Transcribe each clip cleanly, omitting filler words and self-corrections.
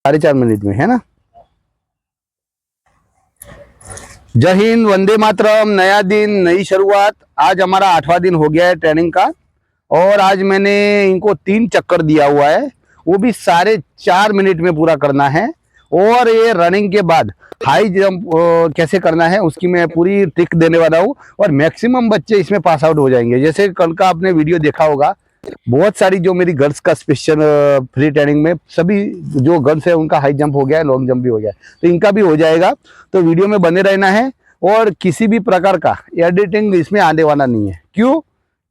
4.5 minute में, है ना। जय हिंद, वंदे मातरम। नया दिन, नई शुरुआत। आज हमारा 8वां दिन हो गया है ट्रेनिंग का, और आज मैंने इनको 3 चक्कर दिया हुआ है, वो भी 4.5 मिनट में पूरा करना है। और ये रनिंग के बाद हाई जंप कैसे करना है उसकी मैं पूरी ट्रिक देने वाला हूँ, और मैक्सिमम बच्चे इसमें पास आउट हो जाएंगे। जैसे कल का आपने वीडियो देखा होगा, बहुत सारी जो मेरी गर्ल्स का स्पेशल फ्री ट्रेनिंग में सभी जो गर्ल्स है उनका हाई जंप हो गया है, लॉन्ग जंप भी हो गया है, तो इनका भी हो जाएगा। तो वीडियो में बने रहना है, और किसी भी प्रकार का एडिटिंग इसमें आने वाला नहीं है। क्यों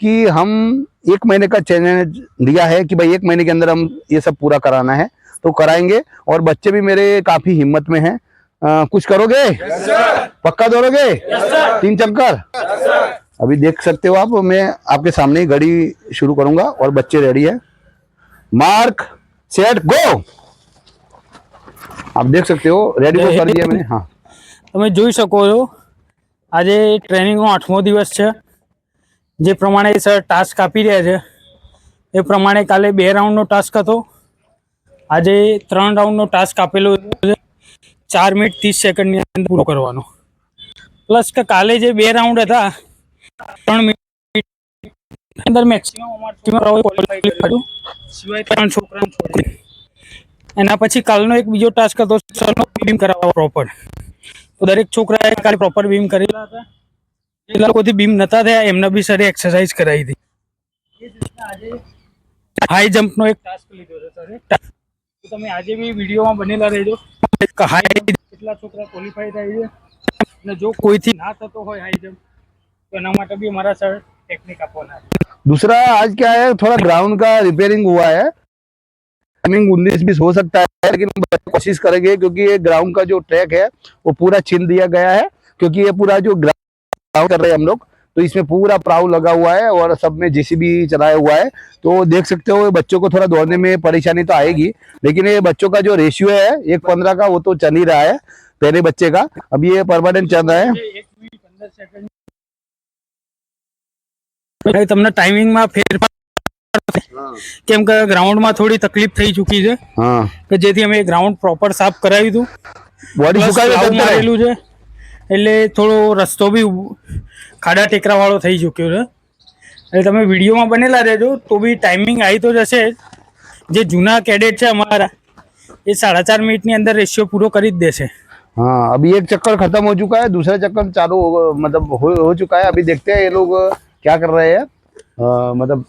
कि हम 1 महीने का चैलेंज दिया है कि भाई 1 महीने के अंदर हम ये सब पूरा कराना है, तो कराएंगे। और बच्चे भी मेरे काफी हिम्मत में हैं। कुछ करोगे? पक्का दौड़ोगे? 3 चक्कर? अभी देख सकते हो आप, मैं आपके सामने ही घड़ी शुरू करूंगा और बच्चे रेडी है। मार्क, सेट, गो। आप देख सकते हो, रेडी को कर दिया मैंने। हाँ, તમે જોઈ શકો છો આજે ટ્રેનિંગનો 8મો દિવસ છે। જે પ્રમાણે સર ટાસ્ક આપી રહ્યા છે એ પ્રમાણે કાલે 2 રાઉન્ડનો ટાસ્ક હતો, આજે 3 રાઉન્ડનો ટાસ્ક આપેલો છે। 4 મિનિટ 30 સેકન્ડની અંદર પૂરો કરવાનો, પ્લસ કે કાલે જે 2 રાઉન્ડ હતા 3 મિનિટ અંદર મેક્સિમમ અમારા ક્વોલિફાઈ કર્યું, સિવાય 3 છોકરાને છોડી। એના પછી કાલનો એક બીજો ટાસ્ક હતો સરનો બીમ કરાવવા પ્રોપર, તો દરેક છોકરાએ કાલે પ્રોપર બીમ કરેલા હતા। જે લોકોથી બીમ નતા થયા એમને બી સરે એક્સરસાઇઝ કરાવી હતી। એ જ રીતના આજે હાઈ જમ્પનો એક ટાસ્ક લીધો છે સરે, તો તમે આજે બી વિડીયોમાં બનેલા રહેજો। હાઈ કેટલા છોકરા ક્વોલિફાઈ થાય છે, અને જો કોઈથી ના થતો હોય हाई जंप तो एना माटे भी हमारा सर टेक्निक अपना है। दूसरा आज क्या है, थोड़ा ग्राउंड का रिपेयरिंग हुआ है, टाइमिंग 19-20 हो सकता है, लेकिन कोशिश करेंगे क्योंकि ये ग्राउंड का जो ट्रैक है वो पूरा छीन दिया गया है। क्योंकि ये पूरा जो ग्राउंड कर रहे हैं हम लोग, तो इसमें पूरा प्राउ लगा हुआ है और सब में जेसीबी चलाया हुआ है। तो देख सकते हो बच्चों को थोड़ा दौड़ने में परेशानी तो आएगी, लेकिन ये बच्चों का जो रेशियो है 1:15 का वो तो चल ही रहा है पहले बच्चे का, अब ये परमानेंट चल रहा है। 1 મિનિટ 15 સેકન્ડ તમને ટાઈમિંગમાં ફેરફાર કેમ કે ગ્રાઉન્ડમાં થોડી તકલીફ થઈ ચૂકી છે, હા, કે જેથી અમે ગ્રાઉન્ડ પ્રોપર સાફ કરાવી દીધું, બોડી મારેલું છે એટલે થોડો રસ્તો બી ખાડા ટેકરા વાળો થઈ ચૂક્યો છે। એટલે તમે વિડીયોમાં બનેલા રહેજો, તો બી ટાઈમિંગ આવી તો જશે। જે જૂના કેડેટ છે અમારા એ 4.5 મિનિટની અંદર રેશિયો પૂરો કરી જ દેશે। हाँ, अभी एक चक्कर खत्म हो चुका है, दूसरा चक्कर चालू मतलब हो चुका है। अभी देखते हैं ये लोग क्या कर रहे हैं। मतलब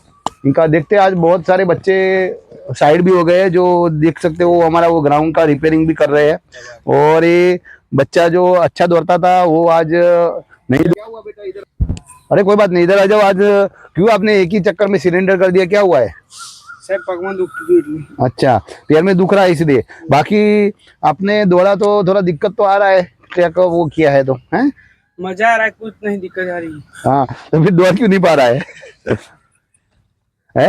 इनका देखते हैं। आज बहुत सारे बच्चे साइड भी हो गए हैं, जो देख सकते हो हमारा वो ग्राउंड का रिपेयरिंग भी कर रहे हैं। और ये बच्चा जो अच्छा दौड़ता था वो आज नहीं। बेटा इधर, अरे कोई बात नहीं, इधर आ जाओ। आज क्यों आपने एक ही चक्कर में सिलेंडर कर दिया, क्या हुआ है? साहब भगवान दुखती थी। अच्छा, पैर में दुख रहा है इसलिए। बाकी आपने दौड़ा तो थोड़ा दिक्कत तो आ रहा है, क्या वो किया है तो है? मजा आ रहा है, कुछ नहीं दिक्कत आ रही। हाँ, तो फिर दौड़ क्यों नहीं पा रहा है? है?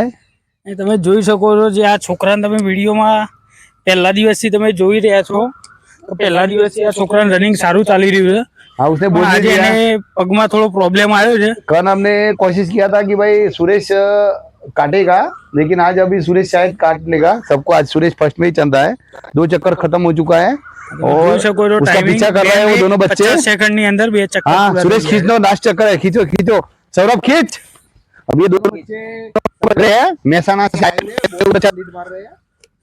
તમે જોઈ શકો છો, જે આ છોકરાને તમે વિડીયોમાં પહેલા દિવસથી તમે જોઈ રહ્યા છો, તો પહેલા દિવસથી આ છોકરાને રનિંગ સારું ચાલી રહ્યું છે। हाँ, उसने बोल આજે दिया। એને પગમાં થોડો પ્રોબ્લેમ આવ્યો છે। कल हमने कोशिश किया था कि भाई सुरेश काटेगा, लेकिन आज अभी सुरेश शायद काट लेगा सबको। आज सुरेश फर्स्ट में ही चल रहा है, 2 चक्कर खत्म हो चुका है और उसका पीछा कर रहे हैं वो दोनों बच्चे। 50 सेकंड ની અંદર 2 चक्कर। हाँ, सुरेश खींच लो, लास्ट चक्कर है, खींचो खींचो सौरभ, खींच। अब ये दोनों बच्चे हैं मेहसाना से आए हैं, बहुत अच्छा लीड मार रहे हैं।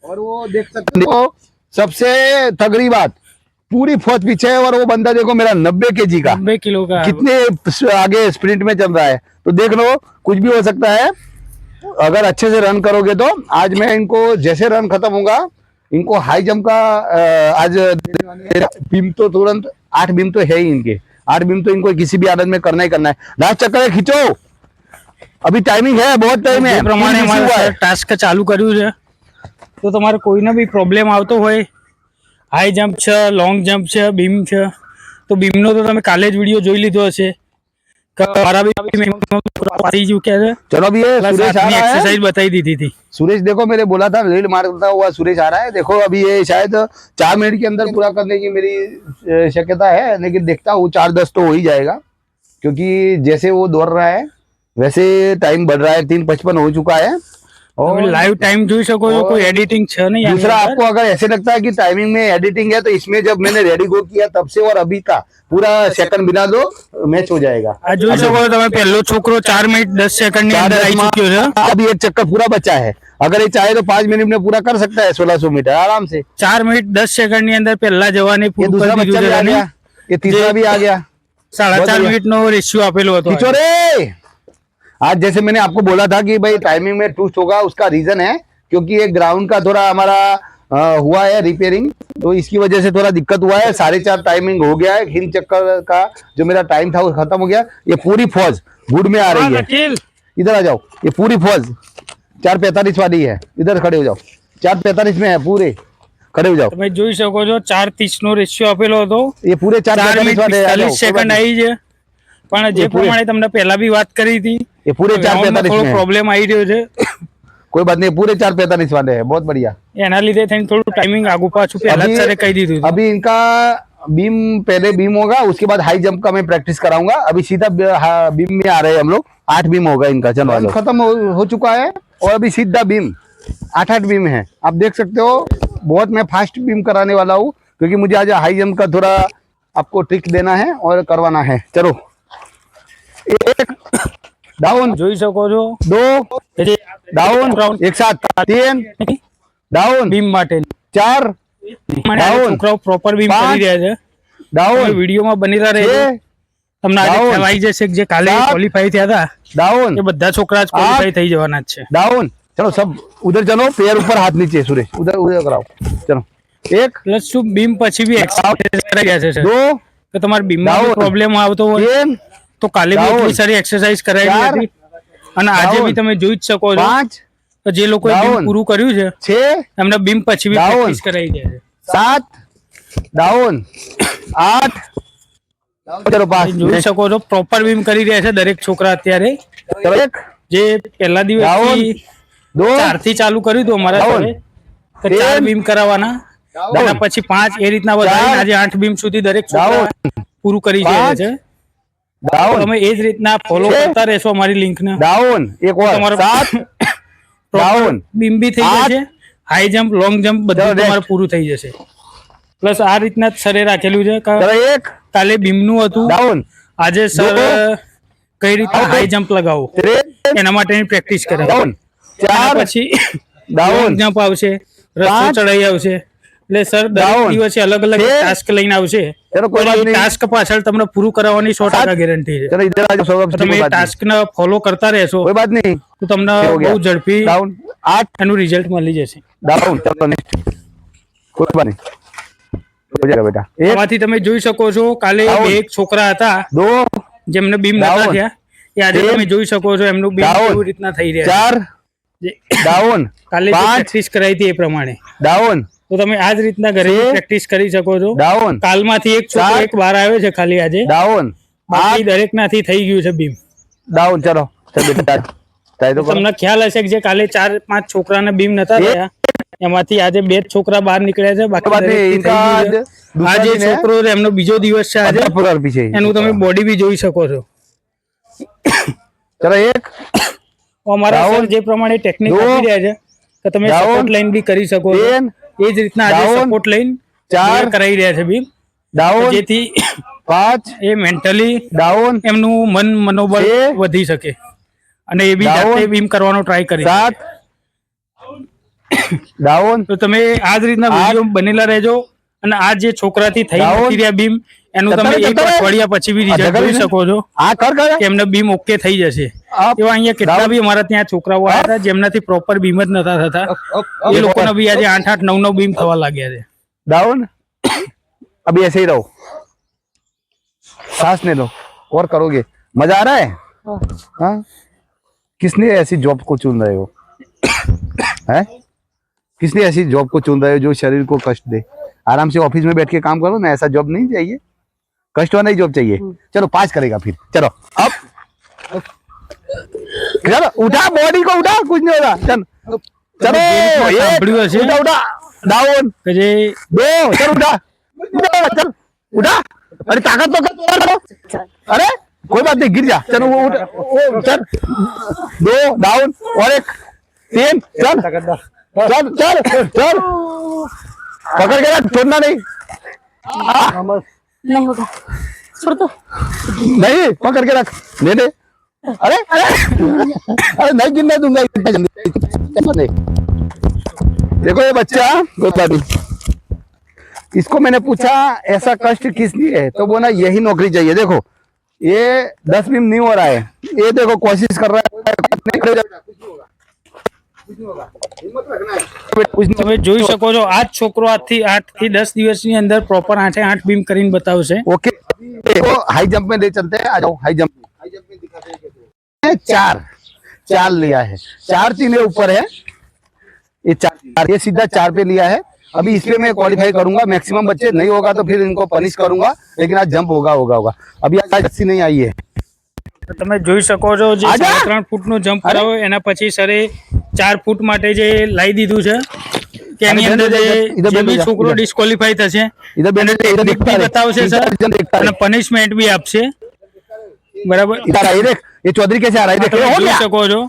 और वो देख सकते हो, सबसे तगड़ी बात, पूरी फौज पीछे है। और वो बंदा देखो मेरा 90 kg का, 90 किलो का, कितने आगे स्प्रिंट में चल रहा है। तो देख लो, कुछ भी हो सकता है अगर अच्छे से रन करोगे तो। आज मैं इनको जैसे रन खत्म होगा, इनको हाई जंप का आज बीम तो तुरंत 8 बीम तो है ही इनके। 8 बीम तो इनको किसी भी आदत में करना ही करना है। लास्ट चक्कर है, खींचो, अभी टाइमिंग है, बहुत टाइम है। પ્રમાણે અમારે ટાસ્ક ચાલુ કર્યું છે। તો તમારે કોઈને બી પ્રોબ્લેમ આવતો હોય, હાઈ જમ્પ છે, લોંગ જમ્પ છે, બીમ છે, તો બીમનો તો તમે કાલે જ વિડીયો જોઈ લીધો હશે કે મારા બી પાડી ચૂક્યા છે। चलो अभी ये सुरेश आ रहा है, एक्सरसाइज बताई दी थी। सुरेश देखो, मैंने बोला था रील मारता हुआ सुरेश आ रहा है। देखो अभी ये शायद 4 मिनट के अंदर पूरा करने की मेरी शक्यता है, लेकिन देखता हूँ 4:10 तो हो ही जाएगा। क्योंकि जैसे वो दौड़ रहा है वैसे टाइम बढ़ रहा है, 3:55 हो चुका है। और લાઈવ ટાઈમ જોઈ શકો છો, કોઈ એડિટિંગ છે નહીં આની दूसरा અંદર। आपको अगर ऐसे लगता है कि टाइमिंग में एडिटिंग है तो इसमें जब मैंने रेडी गो किया तब से और अभी का पूरा सेकंड बिना दो मैच हो जाएगा। આ જોઈ શકો છો તમે, પહેલો છોકરો 4 મિનિટ 10 સેકન્ડ ની અંદર આવી ચુક્યો છે। अभी एक चक्कर पूरा बचा है, अगर ये चाहे तो 5 मिनट में पूरा कर सकता है 1600 मीटर आराम से। 4 मिनिट 10 સેકન્ડ ની અંદર પહેલા જવાને ये પૂરું दूसरा કરી बच्चा દીધું भी आ છે। गया, ये तीसरा भी आ गया। 4.5 મિનિટ નો રેશિયો આપેલો હતો। खींचो रे। आज जैसे मैंने आपको बोला था कि भाई टाइमिंग में टूस्ट होगा, उसका रीजन है क्योंकि ये ग्राउंड का थोड़ा हमारा हुआ है रिपेयरिंग, तो इसकी वजह से थोड़ा दिक्कत हुआ है। 4.5 टाइमिंग हो गया है, हिंद चक्कर का जो मेरा टाइम था वो खत्म हो गया। ये पूरी फौज गुड में आ रही है, અખિલ, इधर आ जाओ। ये पूरी फौज 4:45 वाली है, इधर खड़े हो जाओ। 4:45 में है, पूरे खड़े हो जाओ। તમે જોઈ શકો છો 4:30 નો રેશિયો આપેલો હતો। ये पूरे 4 4:45 મિનિટ वाले आ जाओ, 45 સેકન્ડ આવી છે। પણ જે એ પૂરે- પ્રમાણે તમને પહેલા બી વાત કરી હતી, ये पूरे ગ્રાઉન્ડમાં 4:45 થોડો में है। પ્રોબ્લેમ આવી રહ્યો છે, कोई बात नहीं, पूरे 4:45 वाले हैं, बहुत बढ़िया। એના લીધે થઈને થોડું ટાઈમિંગ આગુ પાછું પહેલા જ સરે કહી દીધું હતું। अभी इनका बीम पहले बीम होगा, उसके बाद हाई जंप का मैं प्रैक्टिस कराऊंगा। अभी सीधा बीम में आ रहे हैं हम लोग, 8 बीम होगा इनका। चलो खत्म हो चुका है और अभी सीधा बीम 8 बीम है, आप देख सकते हो। बहुत मैं फास्ट बीम कराने वाला हूँ क्योंकि मुझे आज हाई जंप का थोड़ा आपको ट्रिक देना है और करवाना है। चलो, 1 डाउन, જોઈ શકો છો 2 જે डाउन, एक साथ 3 डाउन, બીમ માટે 4 Down. છોકરાઓ પ્રોપર બીમ પાંચ. કરી રહ્યા છે। डाउन, વિડીયોમાં બની રહેજો, 6 તમને આજે Down. ખ્યાલ આવી જશે કે જે કાલે સાત. ક્વોલિફાઈ થયા હતા डाउन, એ બધા છોકરા જ ક્વોલિફાઈ થઈ જવાના જ છે। डाउन। चलो सब उधर चलो, पैर ऊपर हाथ नीचे, सुरेश उधर उधर कराओ। चलो, 1 પ્લસ શું બીમ પછી બી એક્સરસાઇઝ કરી રહ્યા છે સર। 2 તો તમારે બીમમાં Down. પ્રોબ્લેમ આવતો હોય 3 તો કાલે બી Down. એટલી સારી એક્સરસાઇઝ કરાવી ચાર. હતી અને આજે Down. બી તમે જોઈ જ શકો છો 5 કે જે લોકોએ બીમ Down. પૂરું કર્યું છે 6 એમને બીમ પછી બી Down. પ્રેક્ટિસ કરાવી દે છે। 7 डाउन, 8 चलो 5 જોઈ શકો છો પ્રોપર બીમ કરી રહ્યા છે દરેક છોકરા અત્યારે। चलो 1 જે પહેલા Down. દિવસથી 2 4 થી ચાલુ કર્યું હતું અમારા Down. સરે કે 4 Ten. બીમ કરાવવાના, Down. એના પછી 5 એ રીતના વધારીને આજે 8 બીમ સુધી દરેક છોકરા પૂરું કરી રહ્યા પાંચ. છે। डाउन, તમે એ જ રીતના ફોલો છે. કરતા રહેશો અમારી લિંકને। डाउन, एक और તમારો 7 डाउन, બીમ બી થઈ આઠ. જશે, હાઈ જમ્પ લોંગ જમ્પ બધું ચલો, તમારું next. પૂરું થઈ જશે। પ્લસ આ રીતના જ સરે રાખેલું છે કે चलो 1 કાલે બીમનું હતું, डाउन, આજે સર દો. કઈ રીતના આઉટ. હાઈ જમ્પ લગાવો 3 એના માટેની પ્રેક્ટિસ કરે। डाउन, એના 4 પછી Down. લોંગ જમ્પ આવશે, રસ્તો પાંચ. ચડાઈ આવશે। એટલે સર દરેક Down. દિવસે અલગ અલગ છ. ટાસ્ક લઈને આવશે। चलो कोई बात नहीं। ટાસ્ક પાછળ તમને પૂરું કરવાની 100% ગેરંટી છે। चलो इधर आ जाओ, सौरभ, તમે कोई એ बात नहीं। ટાસ્ક ને ફોલો કરતા રહેશો कोई बात नहीं, તો તમને हो गया। બહુ ઝડપી डाउन 8 એનું રિઝલ્ટ મળી જશે। डाउन, चलो नेक्स्ट, कोई बात नहीं, हो जाएगा बेटा। 1 આમાંથી તમે જોઈ શકો છો કાલે Down. બે એક છોકરા હતા 2 જેમને બીમ નતા Down. થયા, એ આજે Ten. તમે જોઈ શકો છો એમનું બીમ Down. કેવી રીતના થઈ રહ્યા 4 છે। डाउन, કાલે જે 5 પ્રેક્ટિસ કરાઈ હતી એ પ્રમાણે डाउन, તો તમે આ જ રીતના ઘરે છ. પ્રેક્ટિસ કરી શકો છો। डाउन, કાલમાંથી એક છોકરો સાત. એક વાર આવ્યો છે ખાલી આજે, डाउन, બાકી દરેકનાથી થઈ ગયું છે બીમ। डाउन। चलो चल बेटा, चाहे तो करो। તમને ખ્યાલ હશે કે જે કાલે 4-5 છોકરાને બીમ નતા એક. થયા એમાંથી આજે 2 છોકરા બહાર નીકળ્યા છે, બાકી બાદ નહીં, દરેકથી થઈ ઇનકા ગયું છે। દૂસરા આ જે દિન હે। છોકરો છે એમનો બીજો દિવસ છે આજે, आधा पकड़ पीछे, એનું તમે બોડી બી જોઈ શકો છો। चलो 1 અમારા Down. સર જે પ્રમાણે ટેકનિક દો. આપી રહ્યા છે કે તમે Down. સપોર્ટ લાઈન બી કરી શકો છો, 3 એ જ રીતના આજે Down. સપોર્ટ લાઈન ચાર. કરાવી રહ્યા છે બીમ, डाउन, જેથી 5 એ મેન્ટલી डाउन, એમનું મન મનોબળ છે. વધી શકે અને એ બી Down. જાતે બીમ કરવાનો ટ્રાય કરી શકે। 7 डाउन, તો તમે આ જ રીતના વિડીયો બનેલા રહેજો અને આ જે છોકરાથી થઈ Down. નથી રહ્યા બીમ એનું તમે જતા રહે, એક જતા રહે. અઠવાડિયા પછી બી આ રિઝલ્ટ જગા જોઈ લઈને. શકો છો आ कर कर કે એમને બીમ ઓકે થઈ જશે। Up. એવા અહીંયા કેટલા Down. બી અમારા ત્યાં છોકરાઓ આવ્યા હતા જેમનાથી પ્રોપર બીમ જ નતા થતા, એ લોકોને બી આજે 8-8 9-9 બીમ થવા લાગ્યા છે। डाउन। अभी ऐसे ही रहो, सांस ले लो और करोगे, मजा आ रहा है? हाँ। किसने ऐसी जॉब को चुन रहे हो? हैं? किसने ऐसी जॉब को चुन रहे हो जो शरीर को कष्ट दे? आराम से ऑफिस में बैठ के काम करो ना, ऐसा जॉब नहीं चाहिए, कष्ट वाला ही जॉब चाहिए। चलो 5 करेगा फिर, चलो अब चलो उठा, बॉडी को उठा, कुछ नहीं होगा, चल चलो एक, સાંભળ્યું હશે उठा उठा, डाउन, કે જે 2 चल उठा, चल उठा, अरे ताकत तो कर, अरे कोई बात नहीं, गिर जा, चलो वो उठ, वो चल 2 डाउन और 1 तीन चल चल चल चल पकड़ के रख, छोड़ना नहीं। नहीं होगा, छोड़ दो। नहीं पकड़ के रख, दे दे। अरे अरे अरे नहीं गिरने दूंगा इतना जल्दी। नहीं देखो ये बच्चा, कोई बात नहीं, इसको मैंने पूछा ऐसा कष्ट किस लिए है, तो बोला यही नौकरी चाहिए। देखो ये 10 बीम नहीं हो रहा है, ये देखो कोशिश कर रहा है, તમે જોઈ શકો છો આ જ છોકરો આજથી 8 થી 10 દિવસની અંદર પ્રોપર 8 બીમ કરીને બતાવશે। ओके देखो हाई जंप में ले चलते हैं, आ जाओ हाई जंप में दिखाते हैं कैसे। चार चार लिया है, 4 तीन ऊपर है, ये 4 ये सीधा 4 पे लिया है। अभी इस पे मैं क्वालिफाई करूंगा, मैक्सिमम बच्चे नहीं होगा तो फिर इनको पनिश करूंगा, लेकिन आज जंप होगा होगा होगा। अभी आज अच्छी नहीं आई है। તો તમે જોઈ શકો છો જે 3.5 ફૂટનો જમ્પ કરાવો એના પછી સરે 4 ફૂટ માટે જે લાવી દીધું છે કે એની અંદર જે બી છોકરો ડિસ્કોલિફાઈ થશે એને ટેકનિક બી બતાવશે સર અને પનિશમેન્ટ બી આપશે, બરાબર। इधर आई देख, ये चौधरी कैसे आ रहा है, देख તમે हो જોઈ गया। શકો છો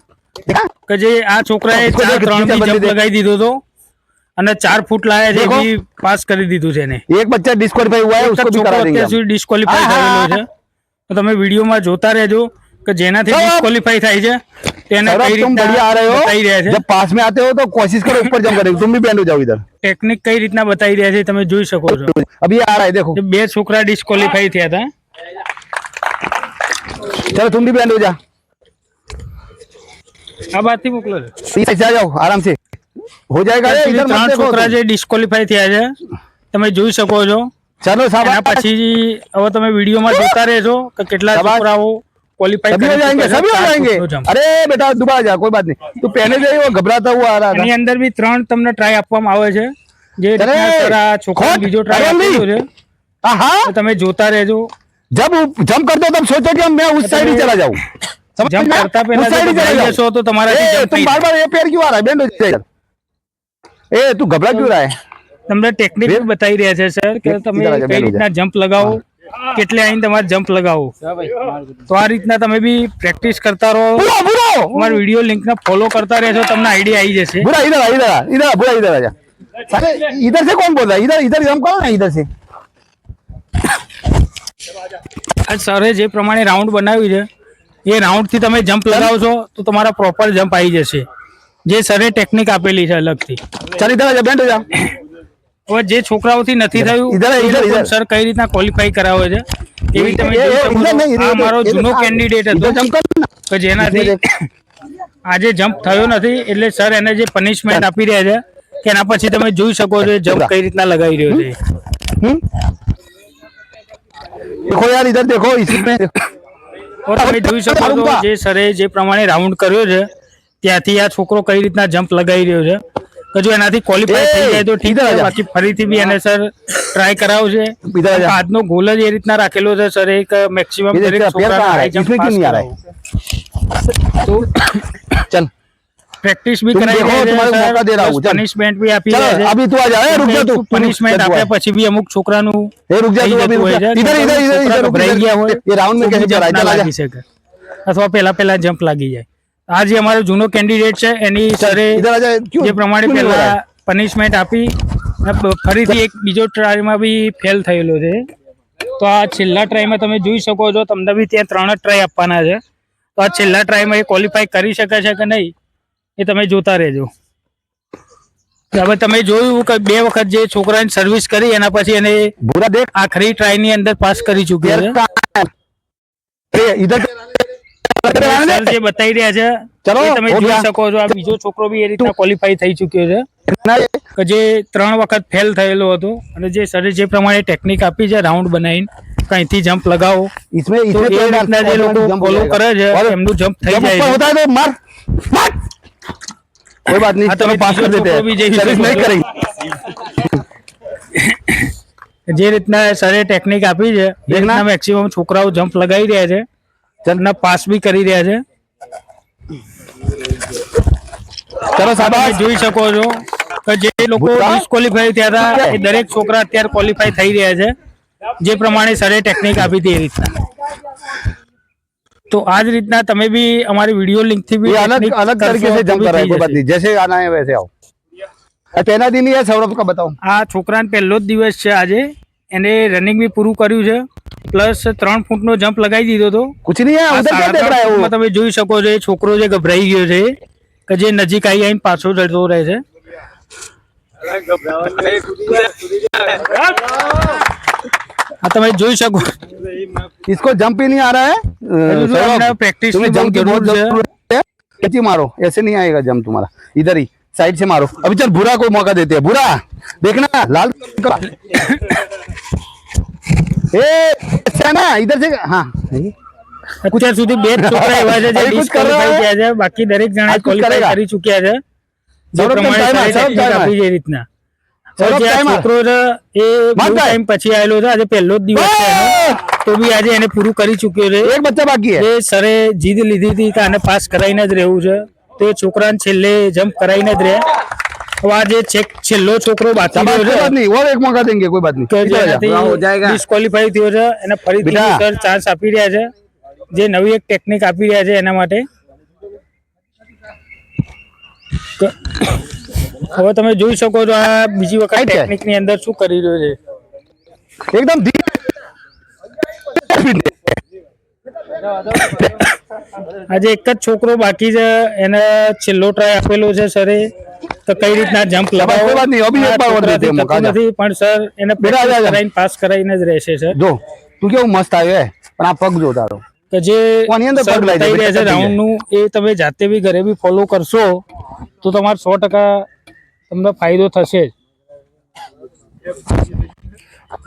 देखा? કે જે આ છોકરાએ 4-3 બી જમ્પ લગાવી દીધો હતો અને 4 ફૂટ લાયા છે देखो। બી પાસ કરી દીધું છે એને। एक बच्चा डिस्क्वालीफाई हुआ है, उसको भी છોકરો करा देंगे અત્યાર हम। સુધી ડિસ્કોલિફાઈ હા, હા, થયેલો છે, તો તમે વિડીયોમાં જોતા રહેજો કે જેનાથી चलो। ડિસ્કોલિફાઈ થાય છે તેને सौरभ, કઈ तुम રીતના बढ़िया आ रहे બતાવી રહ્યા हो, છે, जब पास में आते हो तो कोशिश करो ऊपर जंप करें, तुम भी बैंड हो जाओ इधर। ટેકનિક કઈ રીતના બતાવી રહ્યા છે તમે જોઈ શકો છો। अभी आ रहा है देखो, જે બે છોકરા ડિસ્કોલિફાઈ થયા હતા, चलो तुम भी बैंड हो जा, આ બાજુથી મોકલો છે। ऐसे आ जाओ आराम से, हो जाएगा। अरे इधर मत 3 देखो છોકરા तुम। જે ડિસ્કોલિફાઈ થયા છે તમે જોઈ શકો છો। चलो એના शाबाश, પછી હવે તમે વિડીયોમાં જોતા રહેજો કે કેટલા શાબાશ। છોકરાઓ ક્વોલિફાઈ सभी हो जाएंगे, सभी हो जाएंगे। अरे बेटा दोबारा जा, कोई बात नहीं, तू पहले से ही वो घबराता हुआ आ रहा था। એની અંદર બી 3 તમને ટ્રાય આપવામાં આવે છે, જે અરે, રીતના સર આ છોકરાને ખોટ, બીજો ટ્રાય અરે આપેલો છે हाँ, તો તમે જોતા રહેજો। जब जंप करते हो तब सोचो कि मैं उस साइड ही चला जाऊं, समझ જમ્પ में? કરતા उस પહેલા साइड ही જો चला તમે जाओ। જશો તો તમારાથી ए, જમ્પ तुम નહીં बार बार ये पैर क्यों आ रहा है, बैंड हो जाएगा। ए तू घबरा क्यों रहा है। તમને ટેકનિક બી બતાવી રહ્યા છે સર કે તમે ઈધર આ જા, કઈ બેન રીતના જમ્પ લગાવો, કેટલે આવીને તમારે જમ્પ લગાવો, તો આ રીતના તમે બી પ્રેક્ટિસ કરતા રહો, बुरा बुरा તમારા વિડીયો લિંકને ફોલો કરતા રહેશો, તમને આઈડિયા આવી જશે। बुरा इधर आ, इधर आ, इधर आ, बुरा इधर आ जा। साले, इधर से कौन बोल रहा है, इधर इधर जंप करो ना इधर से। આ સરે જે પ્રમાણે રાઉન્ડ બનાવ્યું છે એ રાઉન્ડથી તમે જમ્પ લગાવશો તો તમારા પ્રોપર જમ્પ આવી જશે, જે સરે ટેકનિક આપેલી છે અલગથી। चल इधर आ जा, बैंड हो जा। હવે જે છોકરાઓથી નથી થયું ઈધર, એ ઈધર, લોકો ઈધર. સર કઈ રીતના ક્વોલિફાઈ કરાવે છે એવી તમે ए, જોઈ ए, શકો इधर છો। नहीं, આ મારો इधर જૂનો आ, કેન્ડિડેટ इधर હતો जंप कर ना। કે જેનાથી આજે જમ્પ થયો નથી, એટલે સર એને જે પનિશમેન્ટ આપી રહ્યા છે કે એના પછી તમે જોઈ શકો છો જમ્પ કઈ રીતના લગાવી રહ્યો છે। हम्म? देखो यार इधर देखो, इसमें તો તમે જોઈ શકો છો જે સરે જે પ્રમાણે રાઉન્ડ કર્યો છે ત્યાંથી આ છોકરો કઈ રીતના જમ્પ લગાવી રહ્યો છે, કે જો એનાથી ક્વોલિફાઈ થઈ જાય તો ઠીક ઈધર છે, આ જા। બાકી ફરીથી બી એને સર ટ્રાય કરાવશે। ઈધર આ જા। આજનો ગોલ જ એ રીતના રાखेલો છે સર એક મેક્સિમમ ये દરેક देखते पैर છોકરાને कहाँ आ रहा હાઈ है, જમ્પ इसमें क्यों પાસ नहीं आ रहा કરાવો। है। તો चल પ્રેક્ટિસ બી तुम કરાવી देखो, રહ્યા तुम्हारे છે मौका दे रहा हूँ, चल। પનિશમેન્ટ બી આપી चल રહ્યા છે। अभी तू आ जा, ए, रुक जा तू, પનિશમેન્ટ આપ્યા પછી બી અમુક છોકરાનું ए रुक जा થઈ तू, अभी જતું रुक હોય जा, છે इधर કે इधर इधर છોકરા इधर रुक, ગભરાઈ ગયા હોય ये राउंड में તો कैसे બી चला જમ્પ ના चला जा। લાગી શકે અથવા પહેલા જમ્પ લાગી જાય। આ જે અમારો જૂનો કેન્ડિડેટ છે એની સરે इधर आ जा, क्यों જે પ્રમાણે क्यों नहीं हो रहा પહેલા है? પનિશમેન્ટ આપી અને ફરીથી એક બીજો ટ્રાયમાં બી ફેલ થયેલો છે, તો આ છેલ્લા ટ્રાયમાં તમે જોઈ શકો છો તમને બી ત્યાં 3 જ ટ્રાય આપવાના છે, તો આ છેલ્લા ટ્રાયમાં એ ક્વોલિફાઈ કરી શકે છે કે નહીં એ તમે જોતા રહેજો। હવે તમે જોયું કે 2 વખત જે છોકરાની સર્વિસ કરી એના પછી એને बुरा देख આખરી ટ્રાયની અંદર પાસ કરી ચૂક્યો पैर છે। कहाँ है? ए, इधर સર જે બતાવી રહ્યા છે ચલો, એ તમે હો જોઈ ગયા। શકો છો। આ બીજો છોકરો બી એ રીતના ક્વોલિફાઈ થઈ ચૂક્યો છે કે જે 3 વખત ફેલ થયેલો હતો અને જે સરે જે પ્રમાણે ટેકનિક આપી છે રાઉન્ડ બનાવીને કઈથી જમ્પ લગાવો इसमें તો इसमें એ कोई રીતના જે લોકો जंप हो ફોલો जाएगा। કરે છે और એમનું જમ્પ થઈ जब જાય ऊपर છે। होता है तो मार मार, कोई बात नहीं, हाँ, चलो तभी पास कर तीसरा देते छोकरो भी हैं, जैसे सर्विस नहीं बोलो। करेंगे। જે રીતના સરે ટેકનિક આપી છે એ દેખના। રીતના મેક્સિમમ છોકરાઓ જમ્પ લગાવી રહ્યા છે અને પાસ બી કરી રહ્યા છે। चलो તમે शाबाश, જોઈ શકો છો કે જે લોકો ભૂતકાળ? ડિસ્કોલિફાઈ થયા હતા એ દરેક છોકરા અત્યારે ક્વોલિફાઈ થઈ રહ્યા છે, જે પ્રમાણે સરે ટેકનિક આપી હતી એ રીતના। तो आज રીતના તમે બી અમારી વિડિયો લિંક થી भी ये अलग अलग तरीके से जंप कर रहा है, कोई बात नहीं, जैसे आना है वैसे आओ। पहला दिन ही है, सौरभ का बताओ। આ છોકરાને પહેલો જ દિવસ છે આજે, એને રનિંગ બી પૂરું કર્યું છે, પ્લસ 3 ફૂટનો જમ્પ લગાવી દીધો હતો। कुछ नहीं है, उधर क्या देख रहा है वो? તમે જોઈ શકો છો એ છોકરો જે ગભરાઈ ગયો છે કે જે નજીક આવીને પાછો જતો રહે છે। આ તમે જોઈ શકો इसको जंप ही नहीं आ रहा है। सौरभ, प्रैक्टिस तुम्हें जंप की बहुत जरूरत है। नीचे मारो, ऐसे नहीं आएगा जंप तुम्हारा, इधर ही साइड से मारो। अभी चल बुरा को मौका देते हैं। बुरा देखना, लाल ना इधर से। हाँ અત્યાર સુધી બે છોકરા એવા છે જે અરે કુછ કર રહા ડિસ્ક્વોલિફાઈ હે? થયા છે, બાકી દરેક જણા आज कुछ ક્વોલિફાઈ करेगा? કરી ચૂક્યા છે। જે સૌરભ, પ્રમાણે time સારી આ, સૌરભ, ટેકનિક time આપી આ। છે એ રીતના। સૌરભ, જે આ time આ। છોકરો છે એ બહુ ભાઈ। ટાઈમ પછી આવેલો છે, આજે પહેલો જ દિવસ છે એનો, તો બી આજે એને પૂરું કરી ચૂક્યો છે। एक बच्चा बाकी है। જે સરે જીદ લીધી હતી કે આને પાસ કરાઈને જ રહેવું છે, તો એ છોકરાને છેલ્લે જમ્પ કરાઈને જ રહે। હવે આ જે છેલ્લો છોકરો બાકી शाबाश, રહ્યો कोई बात છે नहीं, और एक मौका देंगे, कोई बात नहीं। કે इधर आ जा। જેનાથી ડિસ્ક્વોલિફાઈ થયો છે, એને ફરીથી બેટા। સર ચાન્સ આપી રહ્યા છે, જે નવી એક ટેકનિક આપી રહ્યા છે એના માટે। તો હવે તમે જોઈ શકો છો આ બીજી વખત Right છે। ટેકનિક ની અંદર શું કરી રહ્યો છે। एकदम धीरे। આજે એક જ છોકરો બાકી છે, એને છેલ્લો ટ્રાય આપેલો છે સરે, તો કઈ રીતના જમ્પ શાબાશ, કોઈ વાત નહીં, અભી એક બાર और देते हैं मौका, आजा। નથી, પણ સર એને બેટા, આજા, આજા। કરાઈને પાસ કરાઈને જ રહેશે સર। જો તું કેવું મસ્ત આવ્યો હે, પણ આ પગ જો તારો। કે જે કોની અંદર સર પગ લાગી બતાવી જાય, રહ્યા છે બેટા, રાઉન્ડ નું, એ તમે જાતે બી ઘરે બી ફોલો કરશો તો તમારે 100% તમને ફાયદો થશે જ।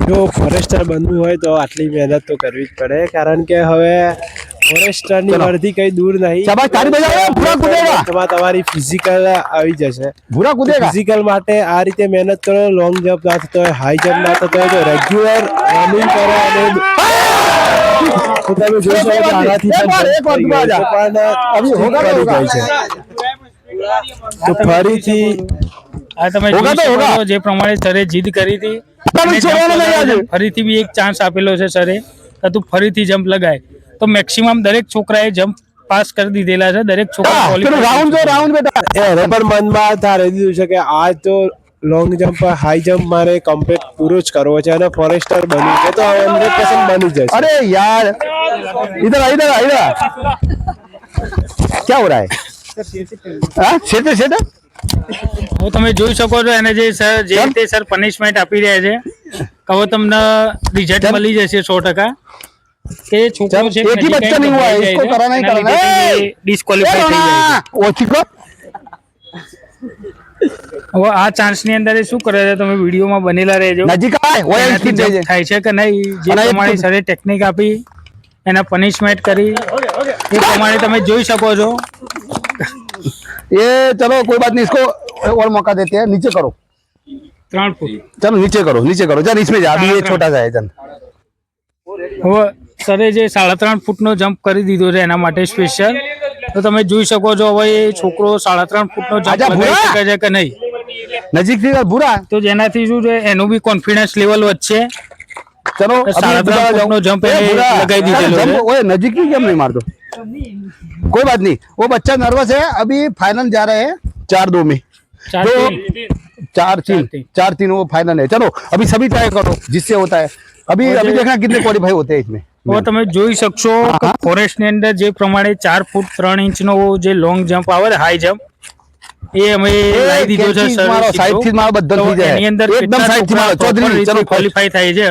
જો ફોરેસ્ટર બનવું હોય તો આટલી મહેનત તો કરવી જ પડે, કારણ કે હવે ફોરેસ્ટરની ચલો। વર્દી કઈ દૂર નહીં। શાબાશ, તાળી બજાવો, પૂરા કૂદેગા। તેમાં તમારી ફિઝિકલ આવી જશે। ભૂરા કૂદેગા। ફિઝિકલ માટે આ રીતે મહેનત કરો, લોંગ જમ્પ ના થતો હોય, હાઈ જમ્પ ના થતો હોય, તો રેગ્યુલર રનિંગ કરો અને તો તમે જોઈ શકો છો આનાથી એક વાર પણ તું આજા। પણ અભી હોગા તો કરી હોગા। જાય છે। તો ફરીથી આ તમે હોગા જોઈ તો શકો હોગા। છો જે પ્રમાણે સરે જીદ કરી હતી, તમે અને છોડવાનો jump નહીં આજે। લગાવવાનો ફરીથી બી એક ચાન્સ આપેલો છે સરે કે તું ફરીથી જમ્પ લગાય, તો મેક્સિમમ દરેક છોકરાએ જમ્પ પાસ કરી દીધેલા છે। દરેક છોકરા પેલું qualify રાઉન્ડ જો રાઉન્ડ બેટા। એને પણ મનમાં તારે દીધું છે કે આ તો લોંગ જમ્પ હાઈ જમ્પ મારે કમ્પ્લીટ પૂરો જ કરવો છે અને ફોરેસ્ટર બનવું છે, તો 100% બની જશે। अरे यार, इधर आ, इधर आ, इधर आ। क्या हो रहा है? हाँ, छेटे छेटे। હવે તમે જોઈ શકો છો એને જે સર જે કેમ? રીતે સર પનિશમેન્ટ આપી રહ્યા છે, કે હવે તમને રિઝલ્ટ કેમ? મળી જશે 100%। કે છોકરો છે एक ही बच्चा नहीं हुआ है, इसको कराना ही कराना है। ડિસ્ક્વોલિફાઈ થઈ જાય છે। वो ठीक है। હવે આ ચાન્સ ની અંદર એ શું કરે છે, તમે વિડીયોમાં બનેલા રહેજો। नजीक आए, वो એનાથી इसकी jump થાય છે કે નહીં, જે અને એ પ્રમાણે તો- સરે ટેકનિક આપી, એના પનિશમેન્ટ કરી, એ પ્રમાણે તમે જોઈ શકો છો। ये चलो कोई बात नहीं, इसको और मौका देते हैं। नीचे करो, 3 ફૂટ। चलो नीचे करो, नीचे करो। चल इसमें जा, अभी ये छोटा सा है। चल હવે સરે જે 3.5 ફૂટનો જમ્પ કરી દીધો છે એના માટે સ્પેશિયલ, તો તમે જોઈ શકો છો હવે એ છોકરો 3.5 ફૂટનો જમ્પ આજા લગાવી ભૂરા। શકે છે કે નહીં, नजीक थी बुरा। તો જેનાથી શું છે એનું બી કોન્ફિડન્સ લેવલ વધશે। चलो तो अभी 3.5 दोबारा फुट जाओ। नो जंप ए, है, बुरा। लगाई दी चल, चलो जंप, रे। ओए नजीक ही क्यों नहीं मार दो? कोई बात नहीं, वो बच्चा नर्वस है। अभी फाइनल जा रहे हैं 4-2 में। 4-3 4-3 4-3 वो फाइनल है। चलो अभी सभी ट्राई करो जिससे होता है। अभी अभी देखना कितने क्वालिफाई होते हैं इसमें। હવે તમે જોઈ શકશો કે ફોરેસ્ટ ની અંદર જે પ્રમાણે 4 ફૂટ 3 ઇંચનો જે લોંગ જમ્પ આવે હાઈ જમ્પ, એ અમે લાવી દીધો છે સર। મારો સાઈડ થી મારો બધો થઈ જાય, એની અંદર એકદમ સાઈડ થી મારો ચૌધરી। ચલો ક્વોલિફાઈ થાય છે,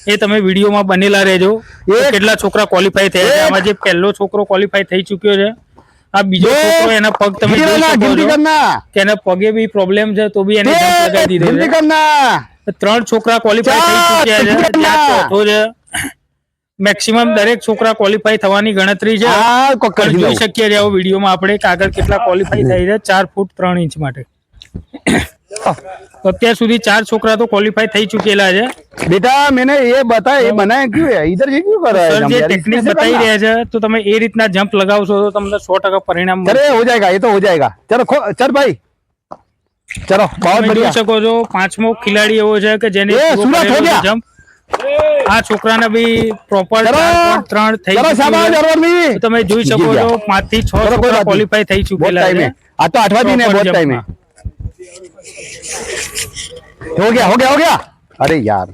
એ તમે વિડીયોમાં બનેલા રહેજો કે કેટલા છોકરા ક્વોલિફાઈ થયા છે। આમાં જે પહેલો છોકરો ક્વોલિફાઈ થઈ ચૂક્યો છે, આ બીજો છોકરો એના પગ તમે જોઈ શકો गिनती છો करना, કે એના પગે બી પ્રોબ્લેમ છે, તો બી એને જમ્પ લગાવી દીધો गिनती છે। करना। 3 છોકરા ક્વોલિફાઈ થઈ ચૂક્યા છે, ત્યાં ચોથો છે। મેક્સિમમ દરેક છોકરા ક્વોલિફાઈ થવાની ગણતરી છે। हाँ को कर પણ दिया। જોઈ શકીએ છીએ આવો વિડીયોમાં આપણે કે આગળ કેટલા ક્વોલિફાઈ થઈ છે 4 ફૂટ 3 ઇંચ માટે। તો અત્યાર સુધી 4 છોકરા તો ક્વોલિફાઈ થઈ ચૂકેલા છે। बेटा मैंने ये बताया, ये बनाया क्यों है? इधर ये क्यों कर रहा है? સર जंप જે यार, ટેકનિક इसमें से બતાવી करना। રહ્યા છે, તો તમે એ રીતના જમ્પ લગાવશો તો તમને 100% પરિણામ મળશે। चले हो जाएगा, ये तो हो जाएगा। चलो चल भाई, चलो बहुत તમે बढ़िया। જોઈ શકો છો પાંચમો ખિલાડી એવો છે કે જેને એ, પૂરો સુરત હો કરેલો છે ગયા। જમ્પ। આ છોકરાને બી પ્રોપર ચલો. 3 થઈ ચલો ચૂક્યું શાબાશ છે. અરવણ ભાઈ તો તમે જોઈ શકો છો 5 થી 6 चलो, कोई છોકરા बात नहीं। ક્વોલિફાય થઈ बहुत ચૂકેલા टाइम છે है आज तो 8वां दिन है Proper बहुत टाइम है jump हो गया अरे यार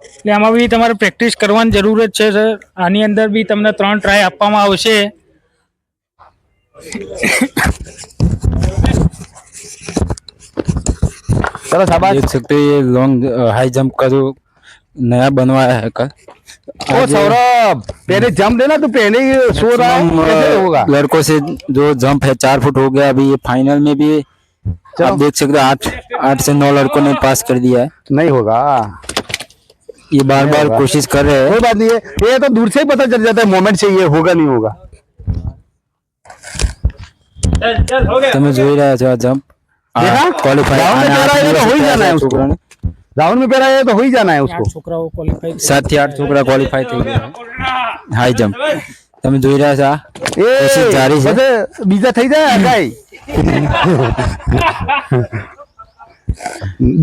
એટલે આમાં બી તમારે પ્રેક્ટિસ કરવાની જરૂર જ છે સર આની અંદર બી તમને 3 ટ્રાય આપવામાં આવશે चलो शाबाश देख सकते हो ये लॉन्ग हाई जंप का जो नया बनवाया है कल ओ सौरभ पहले जंप देना तो पहले ही सो रहा है कैसे होगा लड़कों से जो जंप है 4 फुट हो गया अभी ये फाइनल में भी आप देख सकते हो 8 से 9 लड़कों ने पास कर दिया है नहीं होगा ये बार बार होगा। कोशिश कर रहे हैं कोई बात नहीं है ये तो दूर से ही पता चल जाता है मोमेंट से ये होगा नहीं होगा તમે જોઈ રહ્યા છો આ જમ્પ देखा? ક્વોલિફાઈ राउंड में पैरा है तो हो ही जाना है उसको राउंड में पैरा है तो हो ही जाना है उसको 8 છોકરાઓ ક્વોલિફાઈ 7 થી 8 છોકરા ક્વોલિફાઈ થઈ ગયા હાઈ જમ્પ તમે જોઈ રહ્યા છો આ ए कोशिश जारी है। बस बीजा થઈ જાય ગાય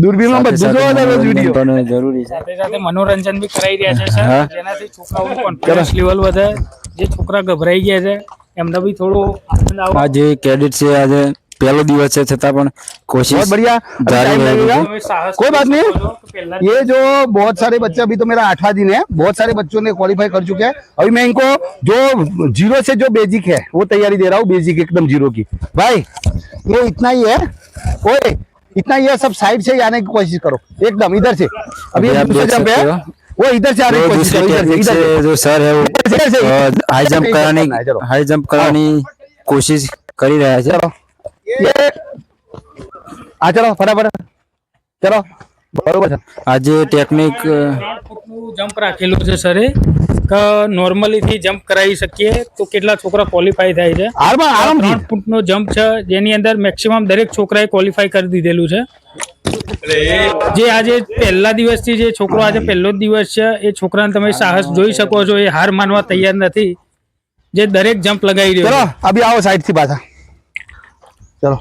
દૂરબીનમાં બધું જોવા દે વિડિયો પણ જરૂરી છે સાથે સાથે મનોરંજન બી કરાઈ રહ્યા છે સર હા. જેનાથી છોકરાઓનું કોન્ફિડન્સ લેવલ વધે જે છોકરા ગભરાઈ ગયા છે એમને બી થોડો આનંદ આવે આ જે કેડેટ છે આજે પહેલો દિવસ છે છતાં પણ કોશિશ बहुत बढ़िया अभी जारी टाइम रहेगी। लगेगा તમે સાહસ कोई बात नहीं। કરો છો કે પહેલા ये जो बहुत सारे बच्चे अभी तो मेरा 8वां दिन है बहुत सारे बच्चों ने क्वालिफाई कर चुके हैं अभी मैं इनको जो जीरो से जो बेसिक है वो तैयारी दे रहा हूँ बेसिक एकदम जीरो की भाई ये इतना ही है ओए इतना ही है सब साइड से ही आने की कोशिश करो एकदम इधर से अभी अभी ये आप दूसरा देख जंप है सकते हो। वो इधर से आने तो की कोशिश दूसरी करो इधर टेक्निक से से जो सर है वो इधर से हाई जंप कराने करना है, चलो। हाई जंप करानी कोशिश કરી રહ્યા છે चलो ये आ चलो फटाफट चलो बरोबर છે આજે ટેકનિક 3 ફૂટનું જમ્પ રાખેલું છે સરે કે નોર્મલી થી જમ્પ કરાવી શકીએ તો કેટલા છોકરા ક્વોલિફાઈ થાય છે આરામથી 3 ફૂટનો જમ્પ છે જેની અંદર મેક્સિમમ દરેક છોકરાએ ક્વોલિફાઈ કરી દીધેલું છે જે આજે પહેલા દિવસથી જે છોકરો આજે પહેલો જ દિવસ છે એ છોકરાને તમે સાહસ જોઈ શકો છો એ હાર માનવા તૈયાર નથી જે દરેક જમ્પ લગાવી રહ્યો चलो છે अभी आओ साइड થી પાછા चलो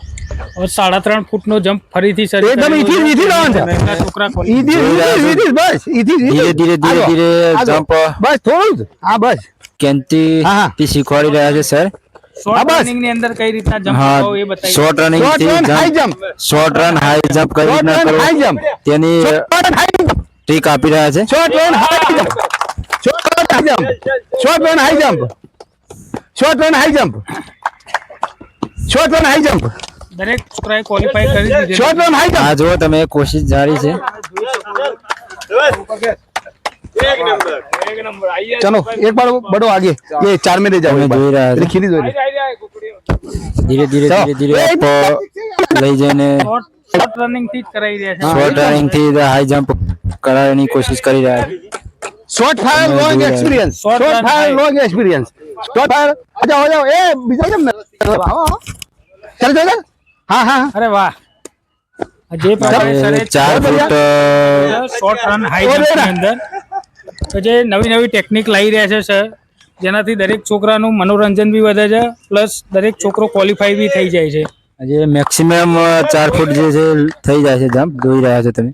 હવે 3.5 ફૂટનો જમ્પ ફરીથી સર એકદમ ઈથી લાવવાનું છે. છોકરા ઈથી બસ ઈથી ધીરે ધીરે ધીરે ધીરે જમ્પ બસ થોડું જ હા બસ કેન્તી હા, હા. થી શીખવાડી રહ્યા છે સર શોર્ટ બસ. રનિંગ ની અંદર કઈ રીતના જમ્પ હા કરવો એ બતાવી શોર્ટ રનિંગ શોર્ટ થી run high jump jump short run high jump કઈ શોર્ટ રીતના રન કરવું હાઈ જમ્પ તેની short run high jump trick આપી રહ્યા છે short run high jump short run high jump short run high jump short run high jump short run high jump દરેક છોકરાએ qualify કરી દીધેલું શોર્ટ રન હાઈ જમ્પ આ જો તમે કોશિશ જારી છે चलो एक बार बढ़ो आगे ये 4 में ले जाओ તમે एक बार જોઈ રહ્યા છો खीरी दो ધીરે ધીરે ચલો. ધીરે ધીરે આપ લઈ જઈને શોર્ટ રનિંગ થી જ કરાવી રહ્યા છે શોર્ટ રનિંગ થી હાઈ જમ્પ કરાવવાની કોશિશ કરી રહ્યા છે short fire long experience Short short run fire high. Long experience short fire आ जाओ ए बीजा जम चल चल हाँ हाँ અરે વાહ જે પ્રમાણે સરે 4 ફૂટ શોર્ટ રન હાઈ જમ્પ ની અંદર તો જે નવી નવી ટેકનિક લાવી રહ્યા છે સર જેનાથી દરેક છોકરાનું મનોરંજન બી વધે છે પ્લસ દરેક છોકરો ક્વોલિફાઈ બી થઈ જાય છે આજે મેક્સિમમ 4 ફૂટ જે છે થઈ જાય છે જમ્પ જોઈ રહ્યા છો તમે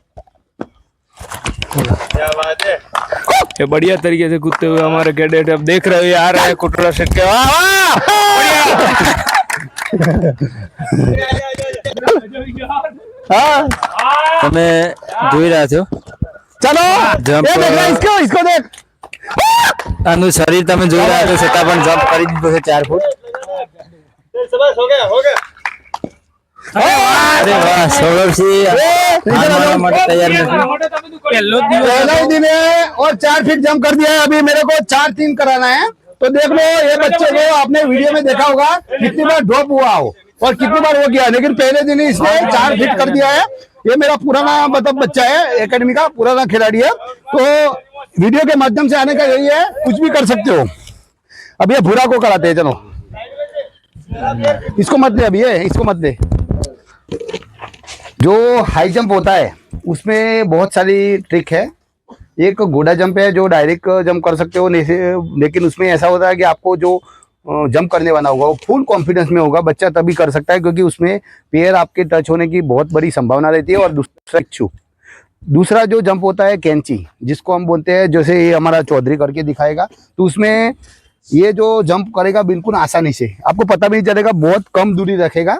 ये बढ़िया तरीके से कूदते हुए हमारे कैडेट अब देख रहे हो ये आ रहा है कुटरा सेट के वाह हाँ તમે જોઈ રહ્યા છો चलो Jump, ये देख रहा है, इसको देख આનું શરીર તમે જોઈ રહ્યા છો છતાં પણ જમ્પ કરી દીધો છે 4 ફૂટ અરે વાહ સૌરભસિંહ હાર માનવા માટે તૈયાર નથી પહેલો જ દિવસ पहला ही दिन है और 4 फीट जंप कर दिया है अभी मेरे को 4-3 कराना है तो देख लो ये बच्चे को आपने वीडियो में देखा होगा कितनी बार ड्रॉप हुआ हो और कितनी बार वो किया लेकिन पहले दिन ही इसने 4 फीट कर दिया है ये मेरा पुराना मतलब बच्चा है एकेडमी का पुराना खिलाड़ी है तो वीडियो के माध्यम से आने का यही है कुछ भी कर सकते हो अब ये भूरा को कराते हैं चलो इसको मत दे अभी ये इसको मत दे जो हाई जंप होता है उसमें बहुत सारी ट्रिक है एक घोड़ा जंप है जो डायरेक्ट जंप कर सकते हो लेकिन उसमें ऐसा होता है कि आपको जो जंप करने वाला होगा वो फुल कॉन्फिडेंस में होगा बच्चा तभी कर सकता है क्योंकि उसमें पैर आपके टच होने की बहुत बड़ी संभावना रहती है और दूसरा इच्छू दूसरा जो जंप होता है कैंची, जिसको हम बोलते हैं, जैसे ये हमारा चौधरी करके दिखाएगा, तो उसमें ये जो जंप करेगा बिल्कुल आसानी से, आपको पता भी नहीं चलेगा, बहुत कम दूरी रखेगा।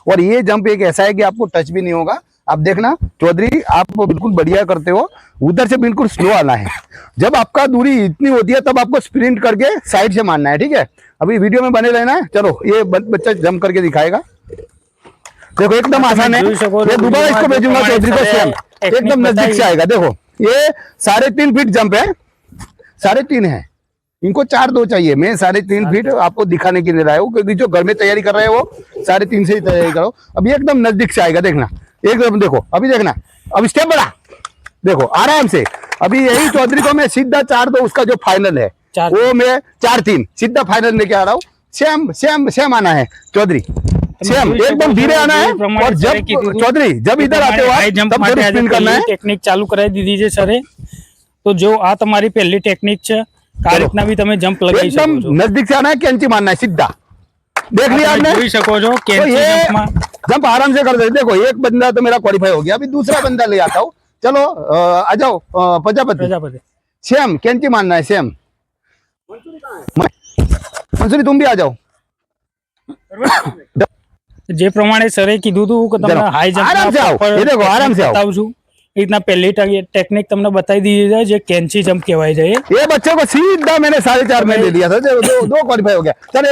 और ये जंप एक ऐसा है कि आपको टच भी नहीं होगा। आप देखना चौधरी, आप बिल्कुल बढ़िया करते हो, उधर से बिल्कुल स्लो आना है। जब आपका दूरी इतनी होती है तब आपको स्प्रिंट करके साइड से मारना है, ठीक है। अभी वीडियो में बने रहना है। चलो ये बच्चा जंप करके दिखाएगा, देखो एकदम आसान है। ये दोबारा इसको भेजूंगा चौधरी को, सेम एकदम नजदीक से आएगा। देखो ये 3.5 फीट जंप है, 3.5 है, इनको 4-2 चाहिए। मैं 3.5 फीट आपको दिखाने के लिए लाया हूँ, क्योंकि जो घर में तैयारी कर रहे हैं वो 3.5 से ही तैयारी करो। अभी एकदम नजदीक से आएगा, देखना एकदम, देखो अभी देखना, अब स्टेप बढ़ा, देखो आराम से। अभी यही चौधरी को मैं सीधा 4-2 उसका जो फाइनल है वो मैं 4-3 सीधा फाइनल लेके आ रहा हूँ। सेम सेम सेम आना है चौधरी, सेम एकदम धीरे आना है। और जब चौधरी जब इधर आते हो आप, तब जरूर स्पिन करना है। ટેકનિક ચાલુ કરાવી દીધી છે સરે, તો જો આ તમારી પહેલી ટેકનિક છે, આ રીતના બી તમે જમ્પ લગાવી શકો एकदम છો। नजदीक से आना है, कैंची मारना है सीधा। देख लिया आपने, જોઈ શકો છો तो કેન્ચી ये જમ્પમાં जंप आराम से कर दे। देखो एक बंदा तो मेरा क्वालिफाई हो गया, अभी दूसरा बंदा ले आता हूँ। चलो आ जाओ प्रजापति, પ્રજાપતિ सेम कैंची मारना है, सेम। मंसूरी तुम भी आ जाओ। જે પ્રમાણે સરે કીધું હતું કે તમને ચલો, હાઈ આરામ से आओ, ये देखो आराम से आओ। બતાવું છું। એ રીતના પહેલી ટેકનિક તમને બતાવી દીધી છે, જે કેન્ચી જમ્પ કહેવાય છે। ये बच्चे को सीधा मैंने 4.5 में ले लिया था, दो क्वालिफाई हो गया। चले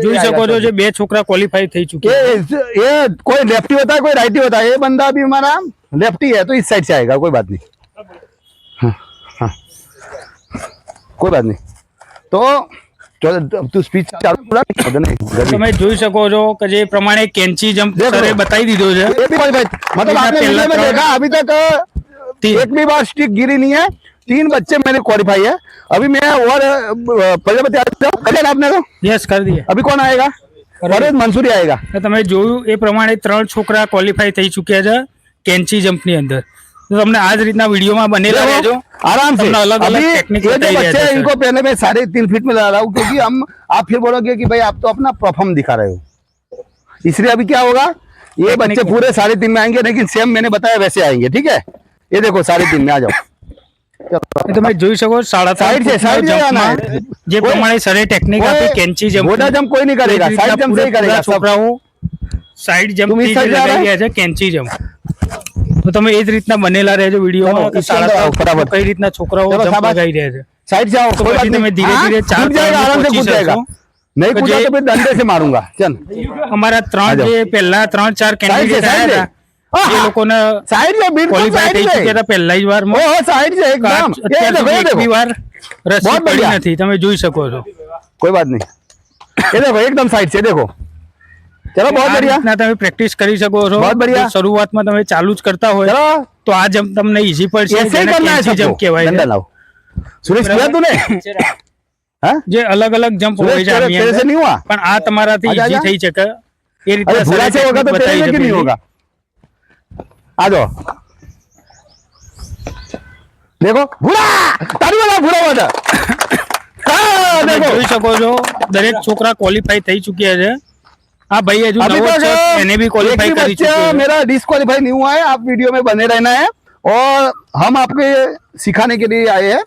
જોઈ શકો છો જે બે છોકરા ક્વોલિફાઈ થઈ ચુક્યા છે। ये कोई लेफ्टी होता है, कोई राइटी होता है। ये बंदा अभी हमारा लेफ्टी है, तो इस साइड से आएगा, कोई बात नहीं। हाँ, हाँ, कोई बात नहीं। तो तू स्पीच चालू पूरा તમે જોઈ શકો છો કે જે પ્રમાણે કેન્ચી જમ્પ देखो। સરે बताई દીધો છે। ये भी qualify, मतलब आपने वीडियो में देखा अभी तक एक भी बार स्टिक गिरी नहीं है। 3 बच्चे मेरे क्वालिफाई है। अभी मैं और प्रजापति आ जाओ, करें आपने तो યસ કરી દઈએ। अभी कौन आएगा? फरेद मंसूरी आएगा। તો તમે જોયું એ પ્રમાણે 3 છોકરા ક્વોલિફાઈ થઈ ચુક્યા છે કેન્ચી જમ્પની અંદર। તો તમને આ જ રીતના વિડીયોમાં બનેલા રહેજો। आराम से। તમને अलग अलग अभी टेक्निक ये जो बताई बच्चे रहती हैं, है। इनको पहले मैं 3.5 फीट में ला रहा हूँ, क्योंकि हम आप फिर बोलोगे कि भाई आप तो अपना परफॉर्म दिखा रहे हो, इसलिए अभी क्या होगा, ये बच्चे पूरे 3.5 में आएंगे, लेकिन सेम मैंने बताया वैसे आएंगे, ठीक है। ये देखो 3.5 में आ जाओ। એ તમે જોઈ શકો 3.5 साइड से જમ્પમાં आना है। જે પ્રમાણે સરે ટેકનિક આપી કેન્ચી જમ્પ मोटा जंप कोई नहीं करेगा, साइड जंप से ही करेगा सब। છોકરાઓ સાઈડ જમ્પ तुम इस થી साइड जा रहे લગાવી રહ્યા છે કેન્ચી જમ્પ। તો તમે એ જ રીતના બનેલા રહેજો વિડીયોમાં કે इसके अंदर आओ, फटाफट। કઈ રીતના છોકરાઓ चलो, જમ્પ शाबाश। लગાવી રહ્યા છે। साइड से आओ, तो कोई बात પછી नहीं। તમે धीरे हाँ, धीरे 4 कूद जाएगा, आराम से पहुंची कूद जाएगा। सकशो। नहीं तो कूदा जे- तो फिर डंडे से मारूंगा। चल અમારા आ 3 जाओ। જે પહેલા 3-4 साइड से, કેન્ડિડેટ साइड आया से। था એ લોકોને साइड में बिल्कुल ક્વોલિફાઈ साइड થઈ में। ચુક્યા હતા પહેલા જ વારમાં। ओहो साइड से एकदम। ये અત્યાર देखो, સુધી ये એક બી देखो। વાર રસ્સી बहुत પડી बढ़िया। નથી, તમે જોઈ શકો છો। कोई बात नहीं। ये देखो एकदम साइड से देखो। चलो बहुत આ बढ़िया। રીતના તમે પ્રેક્ટિસ કરી શકો છો। बहुत बढ़िया। જો શરૂઆતમાં તમે ચાલુ જ કરતા હોય चलो તો આ જમ્પ તમને ઈઝી પડશે। ऐसे ही જેને करना है કેન્ચી જમ્પ सबको। કહેવાય डंडा છે। लाओ। सुरेश किया तूने? हाँ? જે અલગ અલગ જમ્પ હોય सुरेश છે आनी तेरे से અંદર, नहीं हुआ? પણ આ તમારાથી आजा, ઈઝી आजा। થઈ શકે એ अरे રીતના भूरा સરળ से होगा तो ટેકનિક तेरे બતાવી से છે कि नहीं પહેલી। होगा? आ जाओ। देखो भूरा, तारी वाला भूरा वाला। हाँ, તમે देखो જોઈ શકો છો દરેક છોકરા ક્વોલિફાઈ થઈ ચુક્યા છે। આ ભાઈ હજુ अभी નવો तक છે, એને બી एक ક્વોલિફाई भी કરી बच्चा ચુક્યો છે। मेरा डिस्क्वालीफाई नहीं हुआ है। आप वीडियो में बने रहना है, और हम आपके सिखाने के लिए आए हैं।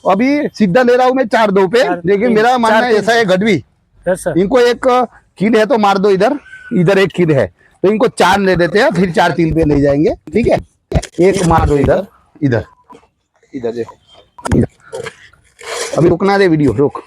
अभी सीधा ले रहा हूँ मैं 4-2 पे, लेकिन मेरा मानना ऐसा है, गढ़वी Yes, sir। इनको एक किल है तो मार दो, इधर इधर एक किल है तो इनको 4 ले देते हैं, फिर 4-3 पे ले जाएंगे, ठीक है। एक मार दो इधर, इधर इधर देखो, इधर। अभी रुकना दे वीडियो, रोक।